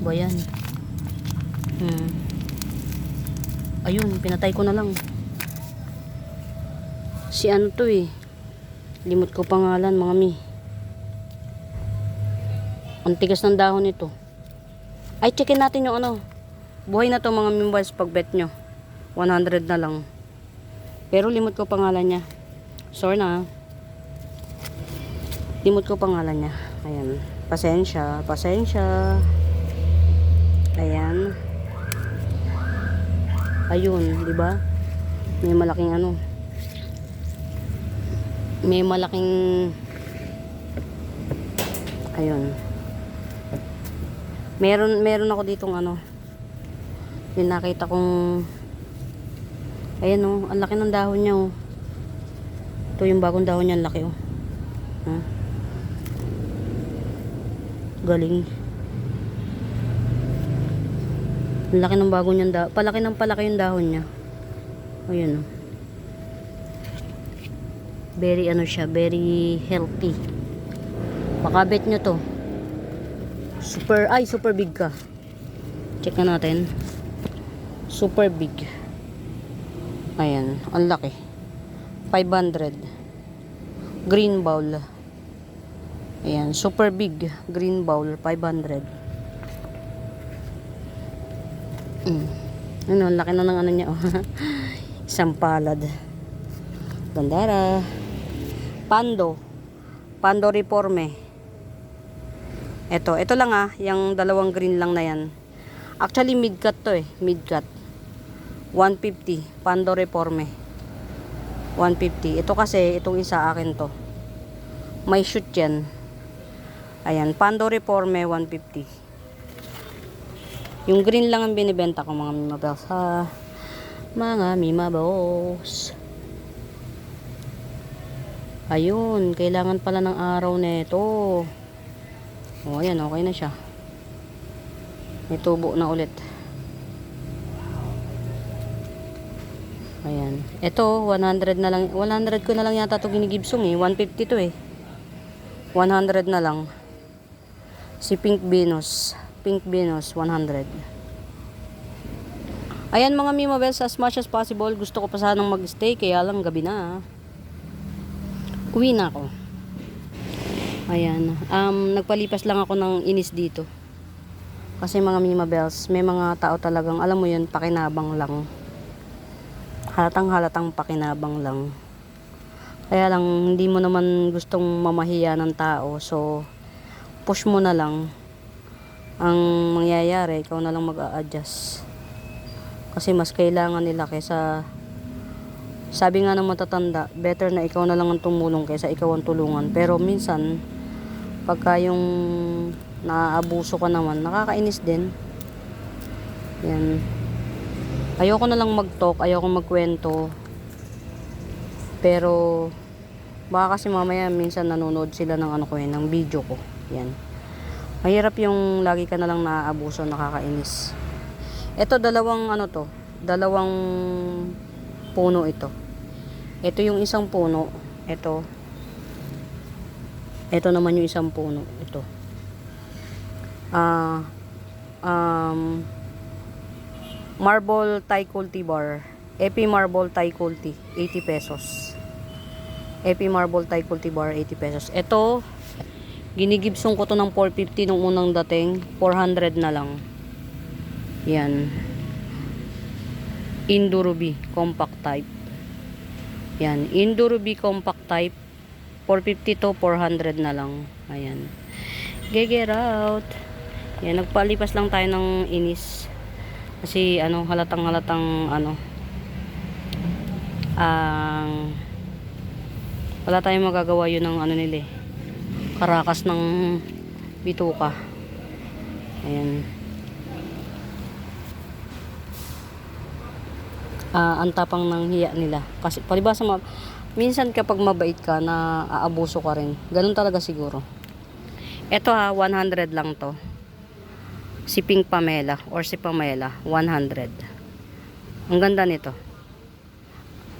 Ba yan? Ayun, pinatay ko na lang. Si ano to eh. Limot ko pangalan mga mi. Ang tigas ng dahon nito. Ay, checkin natin yung ano. Buhay na to mga mimbals pag bet nyo. 100 na lang. Pero limot ko pangalan niya. Sorry na. Limot ko pangalan niya. Ayan. Pasensya. Pasensya. Ayan. Ayun, di ba? May malaking ano. May malaking ayun. Meron ako ditong ano. Yung nakita kong ayan oh, ang laki ng dahon niya oh. Ito yung bagong dahon niya, ang laki oh. Galing. Ang laki ng bago niyang dahon. Palaki yung dahon niya. Ayan oh. Very ano siya, very healthy. Baka bet nyo to. Super big ka. Check na natin. Super big. Ayan, ang laki. 500. Green bowl. Ayan, super big. Green bowl, 500. Ano, ang laki na ng ano niya. Oh. Isang palad. Bandara. Pando Reforme. Ito lang ah, yung dalawang green lang na yan. Actually mid-cut to eh, mid-cut. 150, Pando Reforme. 150. Ito kasi, itong isa akin to. May shoot yan. Ayan, Pando Reforme 150. Yung green lang ang binibenta ko mga Mima Bells ha. Mga Mima Boss. Ayun, kailangan pala ng araw nito. O, ayan, okay na siya. May tubo na ulit. Ayan. Ito, 100 na lang. 100 ko na lang yata ito ginigibsong eh. 150 to eh. 100 na lang. Si Pink Venus. Pink Venus, 100. Ayan mga Mima Bells, as much as possible. Gusto ko pa sanang mag-stay, kaya lang gabi na. Uwi na ako. Ayan. Nagpalipas lang ako ng inis dito. Kasi mga Mima Bells, may mga tao talagang, alam mo yun, pakinabang lang. Halatang pakinabang lang. Kaya lang, hindi mo naman gustong mamahiya ng tao. So, push mo na lang. Ang mangyayari, ikaw na lang mag-a-adjust. Kasi mas kailangan nila kaysa, sabi nga ng matatanda, better na ikaw na lang ang tumulong kaysa ikaw ang tulungan. Pero minsan, pagka yung naaabuso ka naman, nakakainis din. Yan. Ayoko na lang mag-talk, ayoko magkwento. Pero, baka kasi mamaya minsan nanonood sila ng ano ko ng video ko. Yan. Mahirap yung lagi ka na lang naaabuso, nakakainis. Ito, dalawang puno ito. Ito yung isang puno. Ito naman yung isang puno. Ito. Marble Thai cultivar. Epi Marble Thai culti, 80 pesos. Epi Marble Thai cultivar, 80 pesos. Ito, Ginigibsong ko to ng 450 nung unang dating. 400 na lang. Yan. Induruby compact type. Yan. Induruby compact type. 450 to 400 na lang. Ayan. Get out. Yan. Nagpalipas lang tayo ng inis. Kasi halatang wala tayong magagawa yun ng nila karakas ng bituka. Ayan. Ang tapang ng hiya nila. Kasi palibasa minsan kapag mabait ka na aabuso ka rin. Ganun talaga siguro. Ito 100 lang to. Si Pink Pamela or si Pamela, 100. Ang ganda nito.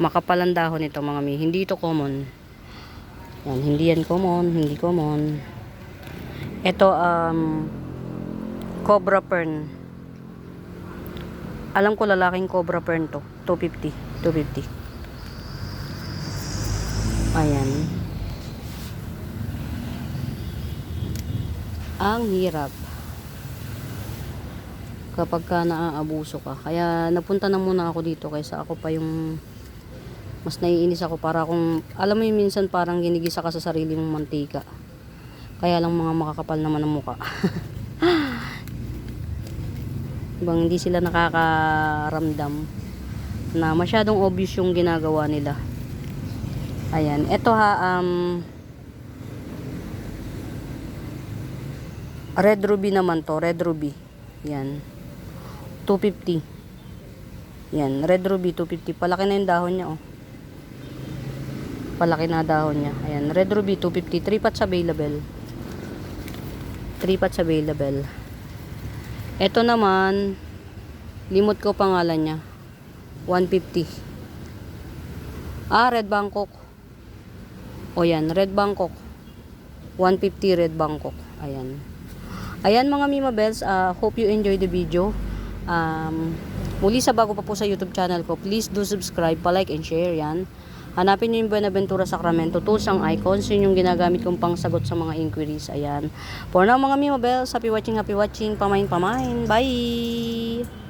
Makapalang dahon nito mga mi. Hindi ito common. Yan, hindi yan common, hindi common. Ito Cobra Fern. Alam ko lalaking Cobra Fern to. 250. Ayan. Ang hirap kapag ka naaabuso ka. Kaya napunta na muna ako dito kaysa ako pa yung mas naiinis ako para kung alam mo yung minsan parang ginigisa ka sa sarili mong mantika. Kaya lang mga makakapal naman ang muka. Ibang hindi sila nakakaramdam na masyadong obvious yung ginagawa nila. Ayan, eto red ruby naman to, red ruby. Yan. 250. Yan, red ruby 250. Palaki na yung dahon niya, oh. Palaki na dahon niya. Ayan, red ruby 250. 3 pots available. 3 pots available. Ito naman, limot ko pangalan niya. 150. Red Bangkok. O yan, red Bangkok. 150 red Bangkok. Ayan. Ayan mga Mima Bells, hope you enjoy the video. Muli sa bago pa po sa YouTube channel ko, please do subscribe, pa-like and share yan. Hanapin nyo yung Buenaventura Sacramento tools ang icons, yun yung ginagamit kong pangsagot sa mga inquiries. Ayan. For now mga Mima Bells, happy watching, pamain. Bye!